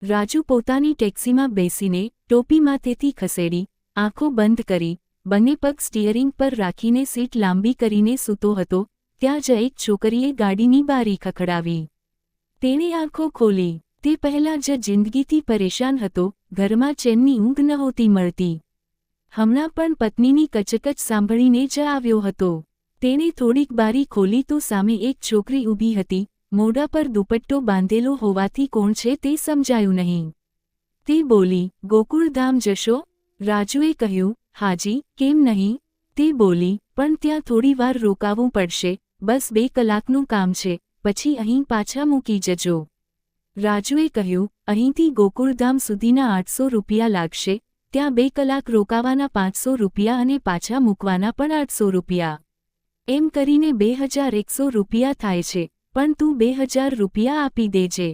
રાજુ પોતાની ટેક્સીમાં બેસીને ટોપી માથેથી ખસેડી આંખો બંધ કરી બંને પગ સ્ટીયરિંગ પર રાખીને સીટ લાંબી કરીને સૂતો હતો ત્યાં જ એક છોકરીએ ગાડીની બારી ખખડાવી. તેણે આંખો ખોલી. તે પહેલાં જ જિંદગીથી પરેશાન હતો, ઘરમાં ચેનની ઊંઘ નહોતી મળતી. હમણાં પણ પત્નીની કચકચ સાંભળીને જ આવ્યો હતો. તેણે થોડીક બારી ખોલી તો સામે એક છોકરી ઊભી હતી. મોઢા પર દુપટ્ટો બાંધેલો હોવાથી કોણ છે તે સમજાયું નહીં. તે બોલી, ગોકુળધામ જશો? રાજુએ કહ્યું, હાજી, કેમ નહીં? તે બોલી, પણ ત્યાં થોડી વાર રોકાવું પડશે, બસ 2 કલાકનું કામ છે, પછી અહીં પાછા મૂકી જજો. રાજુએ કહ્યું, અહીંથી ગોકુળધામ સુધીના 800 રૂપિયા લાગશે, ત્યાં 2 કલાક રોકાવાના 500 રૂપિયા અને પાછા મૂકવાના પણ 800 રૂપિયા. એમ કરીને 2100 રૂપિયા થાય છે, પણ તું 2000 રૂપિયા આપી દેજે.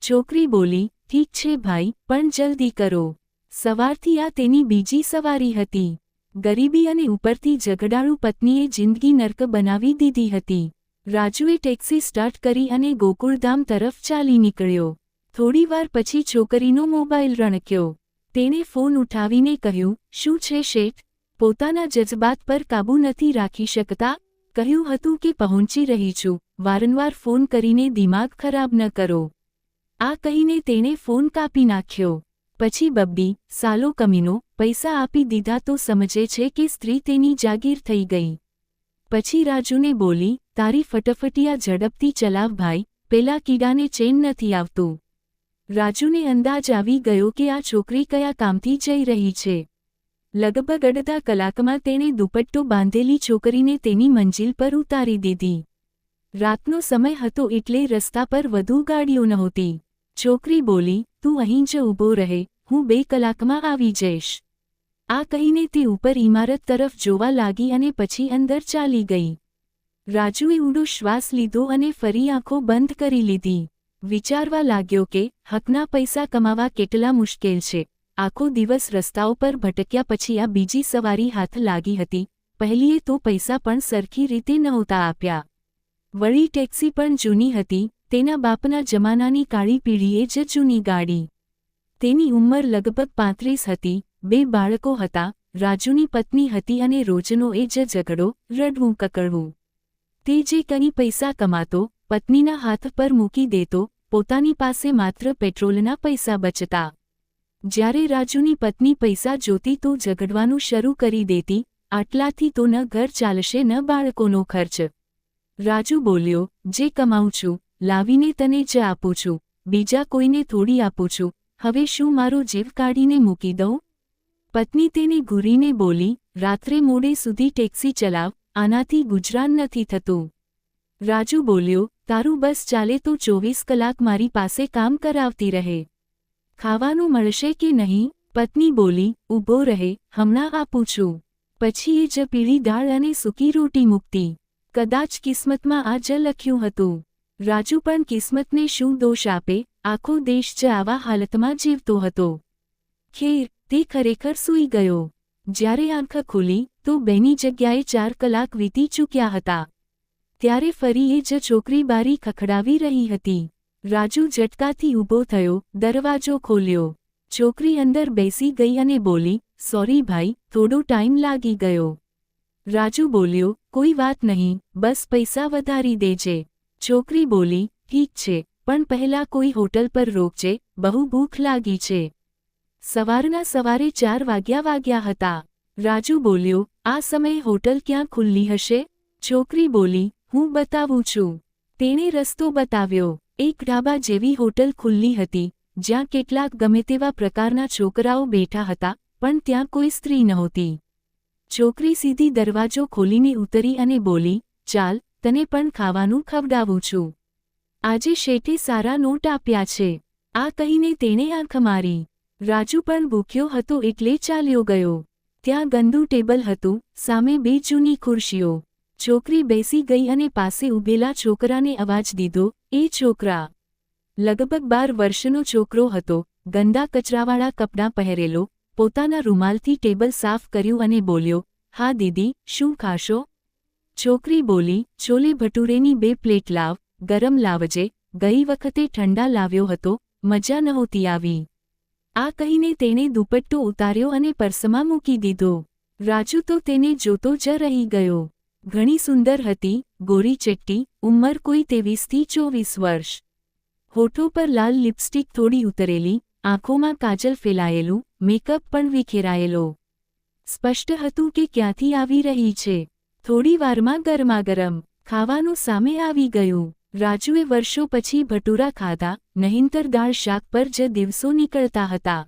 છોકરી બોલી, ઠીક છે ભાઈ, પણ જલ્દી કરો. સવારથી આ તેની બીજી સવારી હતી. ગરીબી અને ઉપરથી ઝઘડાળુ પત્નીએ જિંદગી નર્ક બનાવી દીધી હતી. રાજુએ ટેક્સી સ્ટાર્ટ કરી અને ગોકુળધામ તરફ ચાલી નીકળ્યો. થોડીવાર પછી છોકરીનો મોબાઈલ રણક્યો. તેણે ફોન ઉઠાવીને કહ્યું, શું છે શેઠ? પોતાના જજબાત પર કાબૂ નથી રાખી શકતા? કહ્યું હતું કે પહોંચી રહી છું, વારંવાર ફોન કરીને દિમાગ ખરાબ ન કરો. આ કહીને તેણે ફોન કાપી નાખ્યો. પછી બબ્બી, સાલો કમીનો, પૈસા આપી દીધા તો સમજે છે કે સ્ત્રી તેની જાગીર થઈ ગઈ. પછી રાજુને બોલી, તારી ફટફટિયા ઝડપથી ચલાવ ભાઈ, પેલા કીડાને ચેન નથી આવતું. રાજુને અંદાજ આવી ગયો કે આ છોકરી કયા કામથી જઈ રહી છે. લગભગ અડધા કલાકમાં તેણે દુપટ્ટો બાંધેલી છોકરીને તેની મંજિલ પર ઉતારી દીધી. રાતનો સમય હતો એટલે રસ્તા પર વધુ ગાડીઓ નહોતી. છોકરી બોલી, તું અહીં જ ઊભો રહે, હું 2 કલાકમાં આવી જઈશ. આ કહીને તે ઉપર ઇમારત તરફ જોવા લાગી અને પછી અંદર ચાલી ગઈ. રાજુએ ઊંડો શ્વાસ લીધો અને ફરી આંખો બંધ કરી લીધી. વિચારવા લાગ્યો કે હકના પૈસા કમાવા કેટલા મુશ્કેલ છે. આખો દિવસ રસ્તાઓ પર ભટક્યા પછી આ બીજી સવારી હાથ લાગી હતી. પહેલીએ તો પૈસા પણ સરખી રીતે નહોતા આપ્યા. વળી ટેક્સી પણ જૂની હતી, તેના બાપના જમાનાની કાળી પીળીએ જ જૂની ગાડી. તેની ઉંમર લગભગ 35 હતી, 2 બાળકો હતા, રાજુની પત્ની હતી અને રોજનો એ જ ઝઘડો, રડવું કકળવું. તે જે કંઈ પૈસા કમાતો, પત્નીના હાથ પર મૂકી દેતો, પોતાની પાસે માત્ર પેટ્રોલના પૈસા બચતા. જ્યારે રાજુની પત્ની પૈસા જોતી તો ઝઘડવાનું શરૂ કરી દેતી, આટલાથી તો ન ઘર ચાલશે ન બાળકોનો ખર્ચ. રાજુ બોલ્યો, જે કમાઉં છું, લાવીને તને જ આપું છું, બીજા કોઈને થોડી આપું છું, હવે શું મારો જીવ કાઢીને મૂકી દઉં? પત્ની તેને ઘૂરીને બોલી, રાત્રે મોડે સુધી ટેક્સી ચલાવ, આનાથી ગુજરાન નથી થતું. રાજુ બોલ્યો, તારું બસ ચાલે તો 24 કલાક મારી પાસે કામ કરાવતી રહે. ખાવાનું મળશે કે નહીં? પત્ની બોલી, ઊભો રહે, હમણાં આપું છું. પછી એ જ પીળી દાળ અને સૂકી રોટી મૂકતી. કદાચ કિસ્મતમાં આ જ લખ્યું હતું. રાજુ પણ કિસ્મતને શું દોષ આપે, આખો દેશ જ આવા હાલતમાં જીવતો હતો. ખેર, તે ખરેખર સૂઈ ગયો. જ્યારે આંખ ખુલી તો બેની જગ્યાએ 4 કલાક વીતી ચૂક્યા હતા. ત્યારે ફરી એ જ છોકરી બારી ખખડાવી રહી હતી. રાજુ ઝટકાથી ઊભો થયો, દરવાજો ખોલ્યો. છોકરી અંદર બેસી ગઈ અને બોલી, સોરી ભાઈ, થોડો ટાઈમ લાગી ગયો. રાજુ બોલ્યો, કોઈ વાત નહીં, બસ પૈસા વધારી દેજે. છોકરી બોલી, ઠીક છે, પણ પહેલાં કોઈ હોટલ પર રોકજે, બહુ ભૂખ લાગી છે. સવારના સવારે 4 વાગ્યા હતા. રાજુ બોલ્યો, આ સમયે હોટલ ક્યાં ખુલ્લી હશે? છોકરી બોલી, હું બતાવું છું. તેણે રસ્તો બતાવ્યો. એક ઢાબા જેવી હોટલ ખુલ્લી હતી, જ્યાં કેટલાક ગમે તેવા પ્રકારના છોકરાઓ બેઠા હતા, પણ ત્યાં કોઈ સ્ત્રી નહોતી. છોકરી સીધી દરવાજો ખોલીને ઉતરી અને બોલી, ચાલ, તને પણ ખાવાનું ખવડાવું છું. આજે શેઠે સારા નોટ આપ્યા છે. આ કહીને તેણે આંખ મારી. રાજુ પણ ભૂખ્યો હતો એટલે ચાલ્યો ગયો. ત્યાં ગંદુ ટેબલ હતું, સામે 2 જૂની ખુરશીઓ. છોકરી બેસી ગઈ અને પાસે ઊભેલા છોકરાને અવાજ દીધો, એ છોકરા. લગભગ 12 વર્ષનો છોકરો હતો, ગંદા કચરાવાળા કપડાં પહેરેલો, પોતાના રૂમાલથી ટેબલ સાફ કર્યું અને બોલ્યો, હા દીદી, શું ખાશો? છોકરી બોલી, છોલે ભટુરેની 2 પ્લેટ લાવ, ગરમ લાવજે, ગઈ વખતે ઠંડા લાવ્યો હતો, મજા નહોતી આવી. આ કહીને તેણે દુપટ્ટો ઉતાર્યો અને પર્સમાં મૂકી દીધો. રાજુ તો તેને જોતો જ રહી ગયો. ઘણી સુંદર હતી, ગોરી ચટ્ટી, ઉંમર કોઈ 23 થી 24 વર્ષ. હોઠો પર લાલ લિપસ્ટિક થોડી ઉતરેલી, આંખોમાં કાજલ ફેલાયેલું, મેકઅપ પણ વિખેરાયેલો. સ્પષ્ટ હતું કે ક્યાંથી આવી રહી છે. થોડી વારમાં ગરમાગરમ ખાવાનું સામે આવી ગયું. રાજુએ વર્ષો પછી ભટુરા ખાધા, નહીંતર દાળ શાક પર જ દિવસો નીકળતા હતા.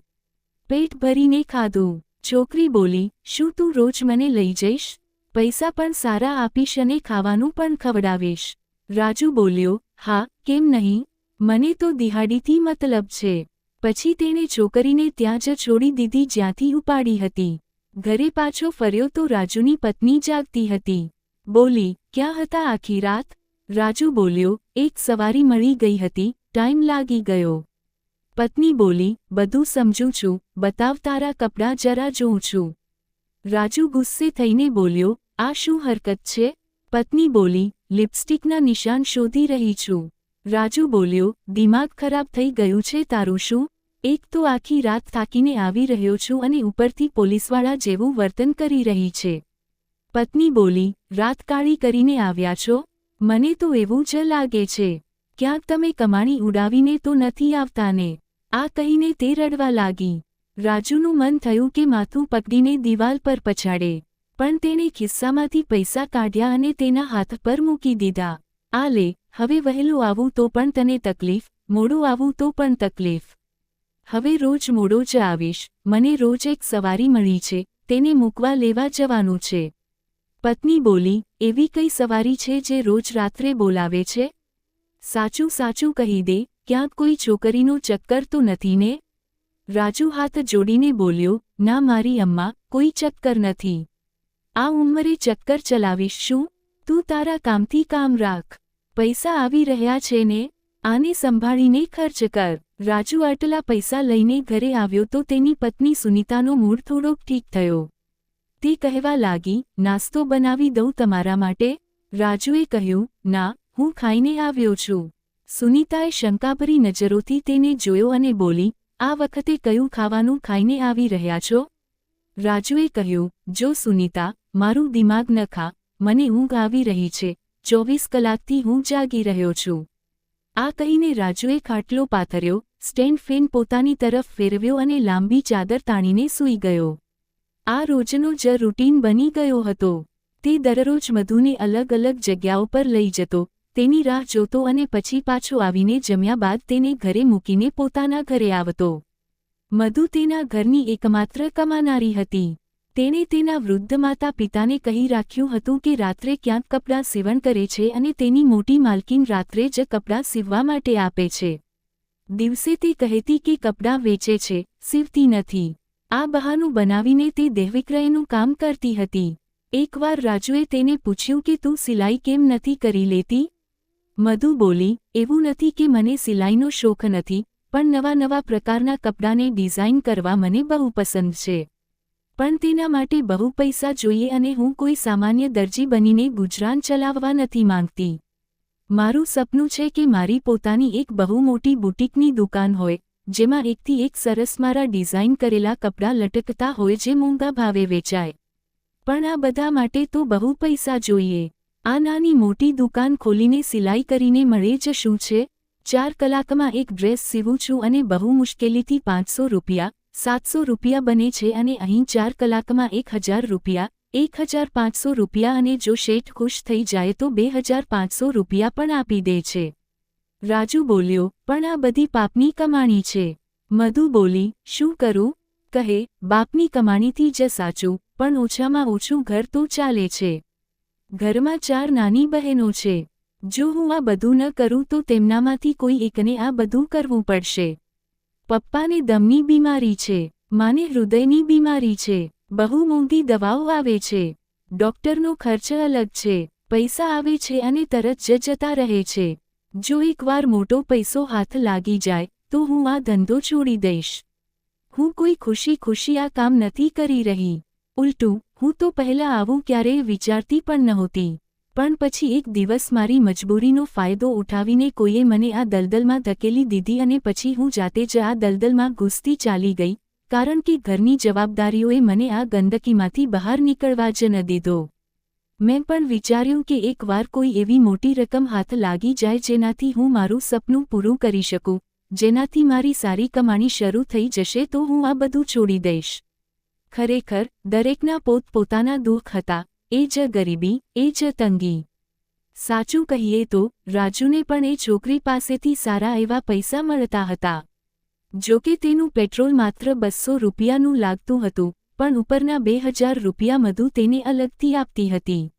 પેટ ભરીને ખાધું. છોકરી બોલી, શું તું રોજ મને લઈ જઈશ? પૈસા પણ સારા આપીશ અને ખાવાનું પણ ખવડાવીશ. રાજુ બોલ્યો, હા, કેમ નહીં? મને તો દિહાડીથી મતલબ છે. પછી તેણે છોકરીને ત્યાં જ છોડી દીધી જ્યાંથી ઉપાડી હતી. ઘરે પાછો ફર્યો તો રાજુની પત્ની જાગતી હતી. બોલી, ક્યાં હતા આખી રાત? રાજુ બોલ્યો, એક સવારી મળી ગઈ હતી, ટાઈમ લાગી ગયો. પત્ની બોલી, બધું સમજું છું, બતાવ તારા કપડાં જરા જોઉં છું. રાજુ ગુસ્સે થઈને બોલ્યો, આ શું હરકત છે? પત્ની બોલી, લિપસ્ટિકના નિશાન શોધી રહી છું. રાજુ બોલ્યો, દિમાગ ખરાબ થઈ ગયું છે તારું શું? એક તો આખી રાત થાકીને આવી રહ્યો છું અને ઉપરથી પોલીસવાળા જેવું વર્તન કરી રહી છે. પત્ની બોલી, રાત કાળી કરીને આવ્યા છો? મને તો એવું જ લાગે છે. ક્યાંક તમે કમાણી ઉડાવીને તો નથી આવતા ને? આ કહીને તે રડવા લાગી. રાજુનું મન થયું કે માથું પકડીને દિવાલ પર પછાડે, પણ તેણે ખિસ્સામાંથી પૈસા કાઢ્યા અને તેના હાથ પર મૂકી દીધા. આ લે, હવે વહેલું આવું તો પણ તને તકલીફ, મોડું આવું તો પણ તકલીફ. હવે રોજ મોડો જ આવીશ. મને રોજ એક સવારી મળી છે, તેને મૂકવા લેવા જવાનું છે. પત્ની બોલી, એવી કઈ સવારી છે જે રોજ રાત્રે બોલાવે છે? સાચું સાચું કહી દે, ક્યાંક કોઈ છોકરીનો ચક્કર તો નથી ને? રાજુ હાથ જોડીને બોલ્યો, ના મારી અમ્મા, કોઈ ચક્કર નથી. આ ઉંમરે ચક્કર ચલાવીશ શું? તું તારા કામથી કામ રાખ. પૈસા આવી રહ્યા છે ને? આને સંભાળીને ખર્ચ કર. રાજુ આટલા પૈસા લઈને ઘરે આવ્યો તો તેની પત્ની સુનીતાનો મૂડ થોડોક ઠીક થયો. તે કહેવા લાગી, નાસ્તો બનાવી દઉં તમારા માટે? રાજુએ કહ્યું, ના, હું ખાઈને આવ્યો છું. સુનીતાએ શંકાભરી નજરોથી તેને જોયો અને બોલી, આ વખતે કયું ખાવાનું ખાઈને આવી રહ્યા છો? રાજુએ કહ્યું, જો સુનીતા, મારું દિમાગ ન ખા, મને ઊંઘ આવી રહી છે, 24 કલાકથી હું જાગી રહ્યો છું. આ કહીને રાજુએ ખાટલો પાથર્યો, સ્ટેન્ડ ફેન પોતાની તરફ ફેરવ્યો અને લાંબી ચાદર તાણીને સૂઈ ગયો. આ રોજનો જ રૂટીન બની ગયો હતો. તે દરરોજ મધુને અલગ અલગ જગ્યાઓ પર લઈ જતો, તેની રાહ જોતો અને પછી પાછો આવીને જમ્યા બાદ તેને ઘરે મૂકીને પોતાના ઘરે આવતો. મધુ તેના ઘરની એકમાત્ર કમાનારી હતી. તેણે તેના વૃદ્ધ માતા પિતાને કહી રાખ્યું હતું કે રાત્રે ક્યાંક કપડાં સીવણ કરે છે અને તેની મોટી માલકીન રાત્રે જ કપડાં સીવવા માટે આપે છે. દિવસે તે કહેતી કે કપડાં વેચે છે, સીવતી નથી. આ બહાનું બનાવીને તે દેહવિક્રયનું કામ કરતી હતી. એકવાર રાજુએ તેને પૂછ્યું કે તું સિલાઈ કેમ નથી કરી લેતી? મધુ બોલી, એવું નથી કે મને સિલાઈનો શોખ નથી, પણ નવા નવા પ્રકારના કપડાંને ડિઝાઇન કરવા મને બહુ પસંદ છે. પણ તેના માટે બહુ પૈસા જોઈએ અને હું કોઈ સામાન્ય દરજી બનીને ગુજરાન ચલાવવા નથી માંગતી. મારું સપનું છે કે મારી પોતાની એક બહુ મોટી બુટીકની દુકાન હોય, જેમાં એકથી એક સરસ મારા ડિઝાઇન કરેલા કપડાં લટકતા હોય જે મોંઘા ભાવે વેચાય. પણ આ બધા માટે તો બહુ પૈસા જોઈએ. આ નાની મોટી દુકાન ખોલીને સિલાઈ કરીને મળે જ શું છે? 4 કલાકમાં એક ડ્રેસ સીવું છું અને બહુ મુશ્કેલીથી 500 રૂપિયા, 700 રૂપિયા બને છે અને અહીં 4 કલાકમાં 1000 રૂપિયા, 1500 રૂપિયા અને જો શેઠ ખુશ થઈ જાય તો 2500 રૂપિયા પણ આપી દે છે. રાજુ બોલ્યો, પણ આ બધી પાપની કમાણી છે. મધુ બોલી, શું કરું? કહે, બાપની કમાણીથી જ સાચું, પણ ઓછામાં ઓછું ઘર તો ચાલે છે. ઘરમાં 4 નાની બહેનો છે. જો હું આ બધું ન કરું તો તેમનામાંથી કોઈ એકને આ બધું કરવું પડશે. પપ્પાને દમની બીમારી છે, માને હૃદયની બીમારી છે, બહુ મોંઘી દવાઓ આવે છે, ડોક્ટરનો ખર્ચ અલગ છે, પૈસા આવે છે અને તરત જ જતા રહે છે. જો એકવાર મોટો પૈસો હાથ લાગી જાય તો હું આ ધંધો છોડી દઈશ. હું કોઈ ખુશી ખુશી આ કામ નથી કરી રહી. ઉલટું, હું તો પહેલાં આવું ક્યારેય વિચારતી પણ નહોતી. પણ પછી એક દિવસ મારી મજબૂરીનો ફાયદો ઉઠાવીને કોઈએ મને આ દલદલમાં ધકેલી દીધી અને પછી હું જાતે જ આ દલદલમાં ઘૂસતી ચાલી ગઈ, કારણ કે ઘરની જવાબદારીઓએ મને આ ગંદકીમાંથી બહાર નીકળવા જ ન દીધો. મેં પણ વિચાર્યું કે એકવાર કોઈ એવી મોટી રકમ હાથ લાગી જાય જેનાથી હું મારું સપનું પૂરું કરી શકું, જેનાથી મારી સારી કમાણી શરૂ થઈ જશે તો હું આ બધું છોડી દઈશ. ખરેખર, દરેકના પોતપોતાના દુઃખ હતા, એ જ ગરીબી, એ જ તંગી. સાચું કહીએ તો, રાજુને પણ એ છોકરી પાસેથી સારા એવા પૈસા મળતા હતા. જો કે તેનું પેટ્રોલ માત્ર 200 રૂપિયાનું લાગતું હતું, પણ ઉપરના 2000 રૂપિયા મધુ તેને અલગથી આપતી હતી.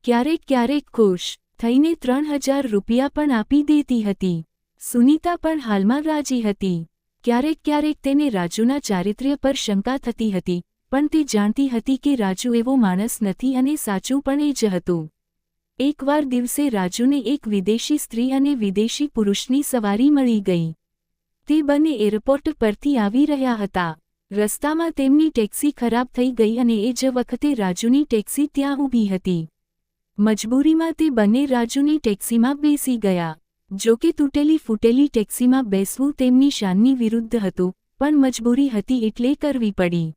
ક્યારેક ક્યારેક ખુશ થઈને 3000 રૂપિયા પણ આપી દેતી હતી. સુનીતા પણ હાલમાં રાજી હતી. ક્યારેક ક્યારેક તેને રાજુના ચારિત્ર્ય પર શંકા થતી હતી, પણ તે જાણતી હતી કે રાજુ એવો માણસ નથી અને સાચું પણ એ જ હતું. એકવાર દિવસે રાજુને એક વિદેશી સ્ત્રી અને વિદેશી પુરુષની સવારી મળી ગઈ. તે બંને એરપોર્ટ પરથી આવી રહ્યા હતા. રસ્તામાં તેમની ટેક્સી ખરાબ થઈ ગઈ અને એ જ વખતે રાજુની ટેક્સી ત્યાં ઊભી હતી. મજબૂરીમાં તે બંને રાજુની ટેક્સીમાં બેસી ગયા. જો કે તૂટેલી ફૂટેલી ટેક્સીમાં બેસવું તેમની શાનની વિરુદ્ધ હતું, પણ મજબૂરી હતી એટલે કરવી પડી.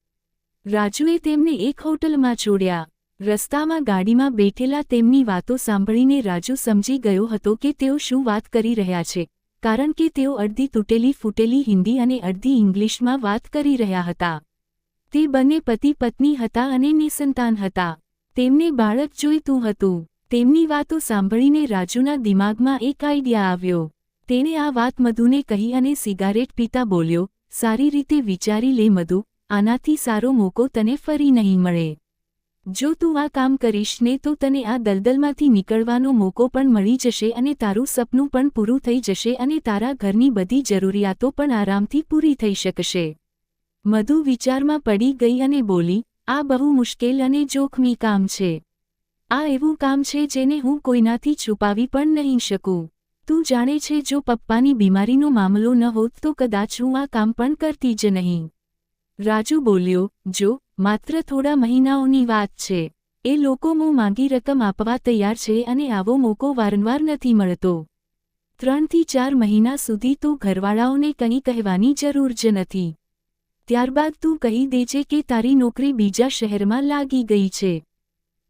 રાજુએ તેમને એક હોટલમાં છોડ્યા. રસ્તામાં ગાડીમાં બેઠેલા તેમની વાતો સાંભળીને રાજુ સમજી ગયો હતો કે તેઓ શું વાત કરી રહ્યા છે, કારણ કે તેઓ અડધી તૂટેલી ફૂટેલી હિન્દી અને અડધી ઇંગ્લિશમાં વાત કરી રહ્યા હતા. તે બંને પતિ પત્ની હતા અને નિસંતાન હતા. તેમને બાળક જોઈતું હતું. તેમની વાતો સાંભળીને રાજુના દિમાગમાં એક આઈડિયા આવ્યો. તેણે આ વાત મધુને કહી અને સિગારેટ પીતા બોલ્યો, સારી રીતે વિચારી લે મધુ, આનાથી સારો મોકો તને ફરી નહીં મળે. જો તું આ કામ કરીશ ને તો તને આ દલદલમાંથી નીકળવાનો મોકો પણ મળી જશે અને તારું સપનું પણ પૂરું થઈ જશે અને તારા ઘરની બધી જરૂરિયાતો પણ આરામથી પૂરી થઈ શકશે. મધુ વિચારમાં પડી ગઈ અને બોલી, આ બહુ મુશ્કેલ અને જોખમી કામ છે. આ એવું કામ છે જેને હું કોઈનાથી છુપાવી પણ નહીં શકું. તું જાણે છે જો પપ્પાની બીમારીનો મામલો ન હોત તો કદાચ હું આ કામ પણ કરતી જ નહીં. રાજુ બોલ્યો, જો માત્ર થોડા મહિનાઓની વાત છે. એ લોકો મું માંગી રકમ આપવા તૈયાર છે અને આવો મોકો વારંવાર નથી મળતો. 3 થી 4 મહિના સુધી તો ઘરવાળાઓને કંઈ કહેવાની જરૂર જ નથી. ત્યારબાદ તું કહી દેજે કે તારી નોકરી બીજા શહેરમાં લાગી ગઈ છે.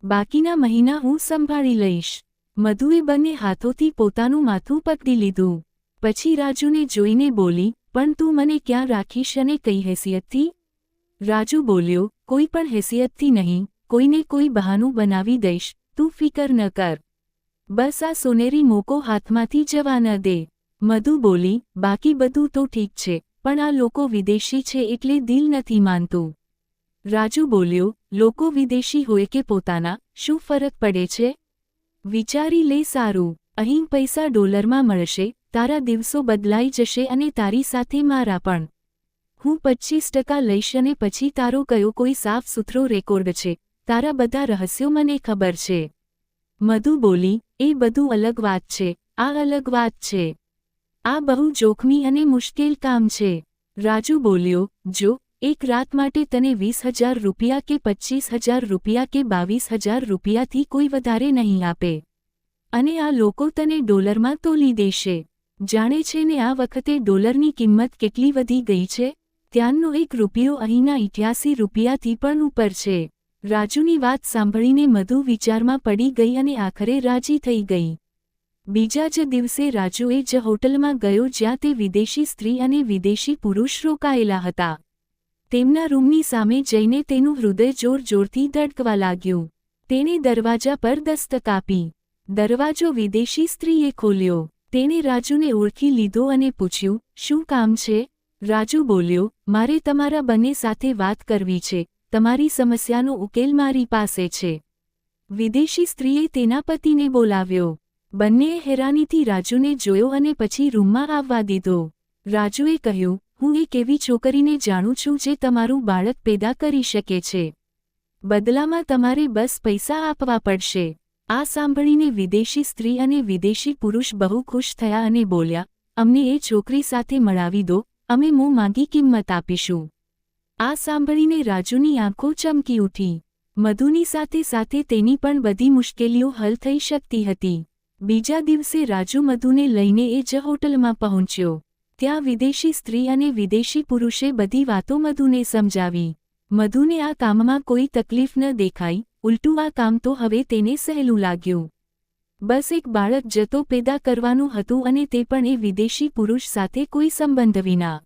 બાકીના મહિના હું સંભાળી લઈશ. મધુએ બંને હાથોથી પોતાનું માથું પકડી લીધું. પછી રાજુને જોઈને બોલી, પણ તું મને ક્યાં રાખીશ અને કઈ હેસિયતથી? રાજુ બોલ્યો, કોઈ પણ હેસિયતથી નહીં, કોઈને કોઈ બહાનું બનાવી દઈશ, તું ફિકર ન કર. બસ આ સોનેરી મોકો હાથમાંથી જવા ન દે. મધુ બોલી, બાકી બધું તો ઠીક છે, પણ આ લોકો વિદેશી છે એટલે દિલ નથી માનતું. રાજુ બોલ્યો, લોકો વિદેશી હોય કે પોતાના, શું ફરક પડે છે? વિચારી લે સારું. અહીં પૈસા ડોલરમાં મળશે, તારા દિવસો બદલાઈ જશે અને તારી સાથે મારા પણ. હું 25% લઈશ અને પછી તારો કયો કોઈ સાફ સુથરો રેકોર્ડ છે, તારા બધા રહસ્યો મને ખબર છે. મધુ બોલી, એ બધું અલગ વાત છે, આ અલગ વાત છે. આ બહુ જોખમી અને મુશ્કેલ કામ છે. રાજુ બોલ્યો, જો એક રાત માટે તને 20,000 રૂપિયા કે 25,000 રૂપિયા કે 22,000 રૂપિયાથી કોઈ વધારે નહીં આપે. અને આ લોકો તને ડોલરમાં તોલી દેશે. જાણે છે ને આ વખતે ડોલરની કિંમત કેટલી વધી ગઈ છે? ત્યાંનો 1 રૂપિયો અહીંના 88 રૂપિયાથી પણ ઉપર છે. રાજુની વાત સાંભળીને મધુ વિચારમાં પડી ગઈ અને આખરે રાજી થઈ ગઈ. બીજા જ દિવસે રાજુ એ જ હોટલમાં ગયો જ્યાં તે વિદેશી સ્ત્રી અને વિદેશી પુરુષ રોકાયેલા હતા. તેમના રૂમની સામે જઈને તેનું હૃદય જોર-જોરથી ધડકવા લાગ્યું. તેણે દરવાજા પર દસ્તક આપી. દરવાજો વિદેશી સ્ત્રીએ ખોલ્યો. તેણે રાજુને ઓળખી લીધો અને પૂછ્યું, શું કામ છે? રાજુ બોલ્યો, મારે તમારા બંને સાથે વાત કરવી છે, તમારી સમસ્યાનો ઉકેલ મારી પાસે છે. વિદેશી સ્ત્રીએ તેના પતિને બોલાવ્યો. બંનેએ હેરાનીથી રાજુને જોયો અને પછી રૂમમાં આવવા દીધો. રાજુએ કહ્યું, હું એક એવી છોકરીને જાણું છું જે તમારું બાળક પેદા કરી શકે છે. બદલામાં તમારે બસ પૈસા આપવા પડશે. આ સાંભળીને વિદેશી સ્ત્રી અને વિદેશી પુરુષ બહુ ખુશ થયા અને બોલ્યા, અમને એ છોકરી સાથે મળાવી દો, અમે મું માંગી કિંમત આપીશું. આ સાંભળીને રાજુની આંખો ચમકી ઉઠી. મધુની સાથે સાથે તેની પણ બધી મુશ્કેલીઓ હલ થઈ શકતી હતી. બીજા દિવસે રાજુ મધુને લઈને એ જ હોટલમાં પહોંચ્યો. ત્યાં વિદેશી સ્ત્રી અને વિદેશી પુરુષે બધી વાતો મધુને સમજાવી. મધુને આ કામમાં કોઈ તકલીફ ન દેખાઈ, ઉલટું આ કામ તો હવે તેને સહેલું લાગ્યું. બસ એક બાળક જતો પેદા કરવાનું હતું અને તે પણ એ વિદેશી પુરુષ સાથે કોઈ સંબંધ વિના.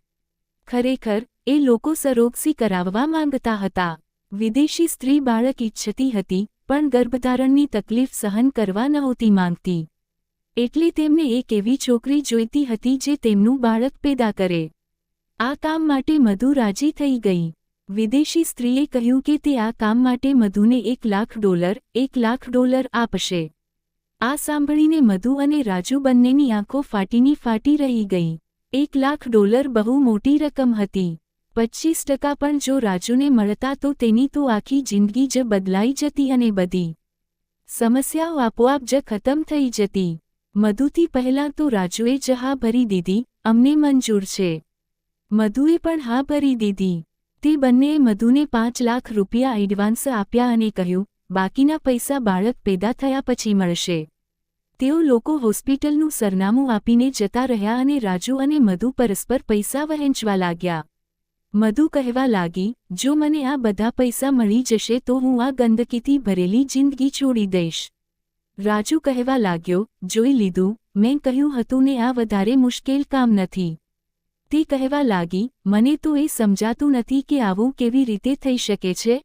ખરેખર, એ લોકો સરોગસી કરાવવા માંગતા હતા. વિદેશી સ્ત્રી બાળક ઈચ્છતી હતી, પણ ગર્ભધારણની તકલીફ સહન કરવા નહોતી માંગતી. એટલે તેમને એક એવી છોકરી જોઈતી હતી જે તેમનું બાળક પેદા કરે. આ કામ માટે મધુ રાજી થઈ ગઈ. વિદેશી સ્ત્રીએ કહ્યું કે તે આ કામ માટે મધુને $1 લાખ આપશે. આ સાંભળીને મધુ અને રાજુ બંનેની આંખો ફાટીની ફાટી રહી ગઈ. $1 લાખ બહુ મોટી રકમ હતી. 25% પણ જો રાજુને મળતા તો તેની તો આખી જિંદગી જ બદલાઈ જતી અને બધી સમસ્યાઓ આપોઆપ જ ખતમ થઈ જતી. મધુથી પહેલાં તો રાજુએ જ હા ભરી દીધી, અમને મંજૂર છે. મધુએ પણ હા ભરી દીધી. તે બંનેએ મધુને $5 લાખ એડવાન્સ આપ્યા અને કહ્યું, બાકીના પૈસા બાળક પેદા થયા પછી મળશે. તેઓ લોકો હોસ્પિટલનું સરનામું આપીને જતા રહ્યા અને રાજુ અને મધુ પરસ્પર પૈસા વહેંચવા લાગ્યા. મધુ કહેવા લાગી, જો મને આ બધા પૈસા મળી જશે તો હું આ ગંદકીથી ભરેલી જિંદગી છોડી દઈશ. રાજુ કહેવા લાગ્યો, જોઈ લીધું, મેં કહ્યું હતું ને આ વધારે મુશ્કેલ કામ નથી. તે કહેવા લાગી, મને તો એ સમજાતું નથી કે આવું કેવી રીતે થઈ શકે છે.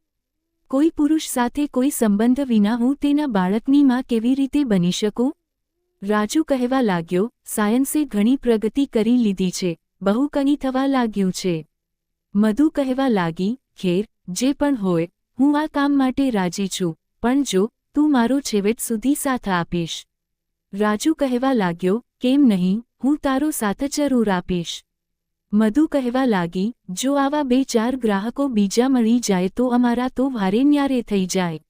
કોઈ પુરુષ સાથે કોઈ સંબંધ વિના હું તેના બાળકની માં કેવી રીતે બની શકું? રાજુ કહેવા લાગ્યો, સાયન્સે ઘણી પ્રગતિ કરી લીધી છે, બહુ કંઈ થવા લાગ્યું છે. મધુ કહેવા લાગી, ખેર, જે પણ હોય, હું આ કામ માટે રાજી છું, પણ જો તું મારો છેવટ સુધી સાથ આપીશ. રાજુ કહેવા લાગ્યો, કેમ નહીં, હું તારો સાથ જરૂર આપીશ. મધુ કહેવા લાગી, જો આવા 2-4 ગ્રાહકો બીજા મળી જાય તો અમારા તો ભારે ન્યારે થઈ જાય.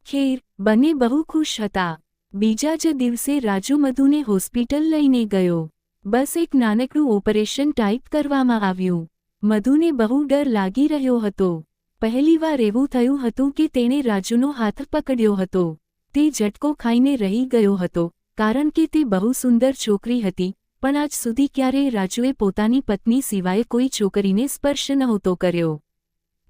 ખેર, બંને બહુ ખુશ હતા. બીજા જ દિવસે રાજુ મધુને હોસ્પિટલ લઈને ગયો. બસ એક નાનકડું ઓપરેશન ટાઈપ કરવામાં આવ્યું. મધુને બહુ ડર લાગી રહ્યો હતો. પહેલીવાર એવું થયું હતું કે તેણે રાજુનો હાથ પકડ્યો હતો. તે ઝટકો ખાઈને રહી ગયો હતો, કારણ કે તે બહુ સુંદર છોકરી હતી, પણ આજ સુધી ક્યારેય રાજુએ પોતાની પત્ની સિવાય કોઈ છોકરીને સ્પર્શ નહોતો કર્યો.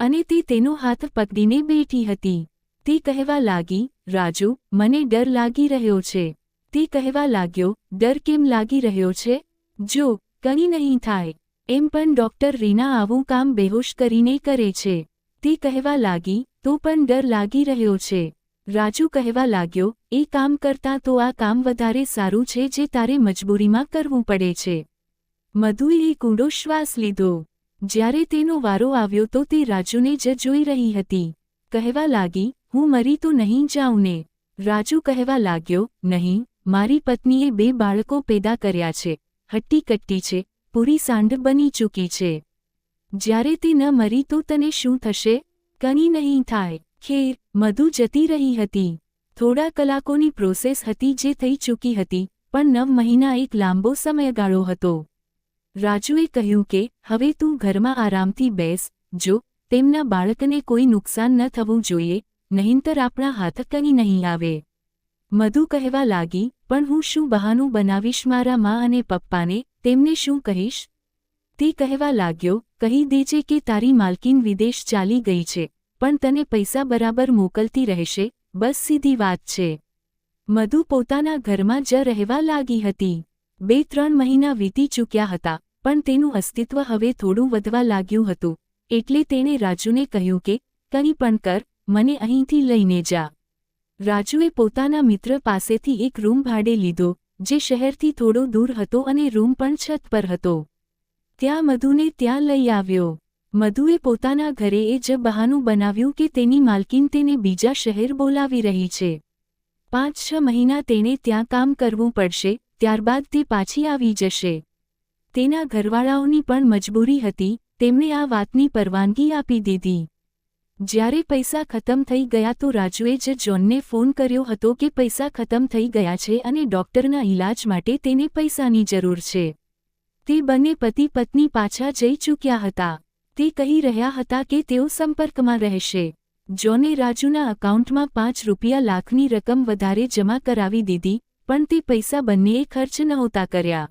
અને તે તેનો હાથ પકડીને બેઠી હતી. તે કહેવા લાગી, રાજુ, મને ડર લાગી રહ્યો છે. તે કહેવા લાગ્યો, ડર કેમ લાગી રહ્યો છે? જો, કંઈ નહીં થાય. એમ પણ ડૉક્ટર રીના આવું કામ બેહોશ કરીને કરે છે. તે કહેવા લાગી, તો પણ ડર લાગી રહ્યો છે. રાજુ કહેવા લાગ્યો, એ કામ કરતાં તો આ કામ વધારે સારું છે જે તારે મજબૂરીમાં કરવું પડે છે. મધુએ એક ઊંડો શ્વાસ લીધો. જ્યારે તેનો વારો આવ્યો તો તે રાજુને જ જોઈ રહી હતી. કહેવા લાગી, હું મરી તો નહીં જાઉં ને? રાજુ કહેવા લાગ્યો, નહીં, મારી પત્નીએ 2 બાળકો પેદા કર્યા છે, હટ્ટી કટ્ટી છે, પૂરી સાંઢ બની ચૂકી છે. જ્યારે તે ન મરી તો તને શું થશે? કંઈ નહીં થાય. ખેર, મધુ જતી રહી હતી. થોડા કલાકોની પ્રોસેસ હતી જે થઈ ચૂકી હતી, પણ 9 મહિના એક લાંબો સમયગાળો હતો. રાજુએ કહ્યું કે, હવે તું ઘરમાં આરામથી બેસ, જો તેમના બાળકને કોઈ નુકસાન ન થવું જોઈએ, નહીંતર આપણા હાથ કંઈ નહીં આવે. મધુ કહેવા લાગી, પણ હું શું બહાનું બનાવીશ મારા માં અને પપ્પાને, તેમને શું કહીશ? તે કહેવા લાગ્યો, કહી દેજે કે તારી માલકીન વિદેશ ચાલી ગઈ છે, પણ તને પૈસા બરાબર મોકલતી રહેશે, બસ સીધી વાત છે. મધુ પોતાના ઘરમાં જ રહેવા લાગી હતી. 2-3 મહિના વીતી ચૂક્યા હતા, પણ તેનું અસ્તિત્વ હવે થોડું વધવા લાગ્યું હતું, એટલે તેણે રાજુને કહ્યું કે, કંઈ પણ કર, મને અહીંથી લઈને જા. રાજુએ પોતાના મિત્ર પાસેથી એક રૂમ ભાડે લીધો, જે શહેરથી થોડો દૂર હતો અને રૂમ પણ છત પર હતો. ત્યાં મધુને ત્યાં લઈ આવ્યો. મધુએ પોતાના ઘરે એ જ બહાનું બનાવ્યું કે તેની માલકીન તેને બીજા શહેર બોલાવી રહી છે. 5-6 મહિના તેણે ત્યાં કામ કરવું પડશે, ત્યારબાદ તે પાછી આવી જશે. તેના ઘરવાળાઓની પણ મજબૂરી હતી, તેમણે આ વાતની પરવાનગી આપી દીધી. જ્યારે પૈસા ખતમ થઈ ગયા તો રાજુએ જ જોનને ફોન કર્યો હતો કે પૈસા ખતમ થઈ ગયા છે અને ડૉક્ટરના ઈલાજ માટે તેને પૈસાની જરૂર છે. તે બંને પતિ પત્ની પાછા જઈ ચૂક્યા હતા. તે કહી રહ્યા હતા કે તેઓ સંપર્કમાં રહેશે. જોને રાજુના અકાઉન્ટમાં 5 રૂપિયા લાખની રકમ વધારે જમા કરાવી દીધી, પણ તે પૈસા બંનેએ ખર્ચ નહોતા કર્યા.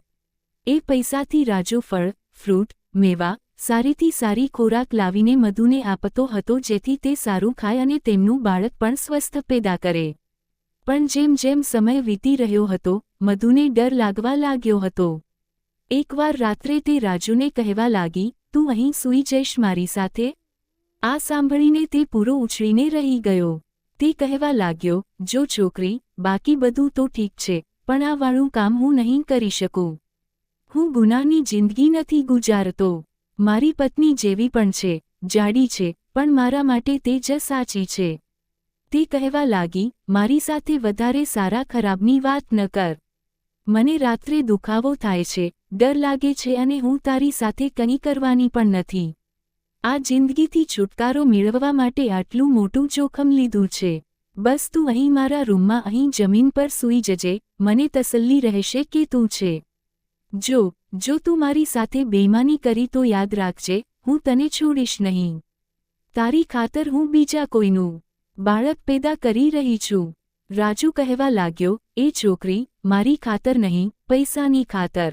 એ પૈસાથી રાજુ ફળ, ફ્રૂટ, મેવા, સારીથી સારી ખોરાક લાવીને મધુને આપતો હતો, જેથી તે સારું ખાય અને તેમનું બાળક પણ સ્વસ્થ પેદા કરે. પણ જેમ જેમ સમય વીતી રહ્યો હતો, મધુને ડર લાગવા લાગ્યો હતો. એકવાર રાત્રે તે રાજુને કહેવા લાગી, તું અહીં સૂઈ જઈશ મારી સાથે? આ સાંભળીને તે પૂરો ઉછળીને રહી ગયો. તે કહેવા લાગ્યો, જો છોકરી, બાકી બધું તો ઠીક છે, પણ આ વાળું કામ હું નહીં કરી શકું. હું ગુનાહની જિંદગી નથી ગુજારતો. મારી પત્ની જેવી પણ છે, જાડી છે, પણ મારા માટે તે જ સાચી છે. તે કહેવા લાગી, મારી સાથે વધારે સારા ખરાબની વાત ન કર. મને રાત્રે દુખાવો થાય છે, ડર લાગે છે અને હું તારી સાથે કંઈ કરવાની પણ નથી. આ જિંદગીથી છુટકારો મેળવવા માટે આટલું મોટું જોખમ લીધું છે. બસ તું અહીં મારા રૂમમાં અહીં જમીન પર સૂઈ જજે, મને તસલ્લી રહેશે કે તું છે. જો તું મારી સાથે બેઈમાની કરી તો યાદ રાખજે, હું તને છોડીશ નહીં. તારી ખાતર હું બીજા કોઈનું બાળક પેદા કરી રહી છું. રાજુ કહેવા લાગ્યો, એ છોકરી, મારી ખાતર નહીં, પૈસાની ખાતર.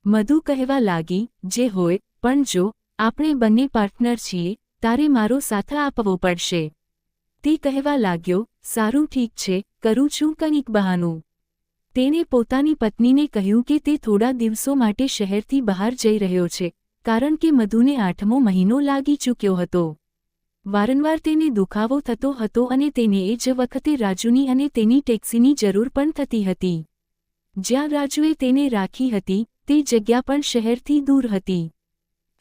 મધુ કહેવા લાગી, જે હોય, પણ જો આપણે બંને પાર્ટનર છીએ, તારે મારો સાથ આપવો પડશે. તે કહેવા લાગ્યો, સારું ઠીક છે, કરું છું કંઈક બહાનું. તેણે પોતાની પત્નીને કહ્યું કે તે થોડા દિવસો માટે શહેરથી બહાર જઈ રહ્યો છે, કારણ કે મધુને 8મો મહિનો લાગી ચૂક્યો હતો. વારંવાર તેને દુખાવો થતો હતો અને તેને એ જ વખતે રાજુની અને તેની ટેક્સીની જરૂર પણ થતી હતી. જ્યાં રાજુએ તેને રાખી હતી, તે જગ્યા પણ શહેરથી દૂર હતી.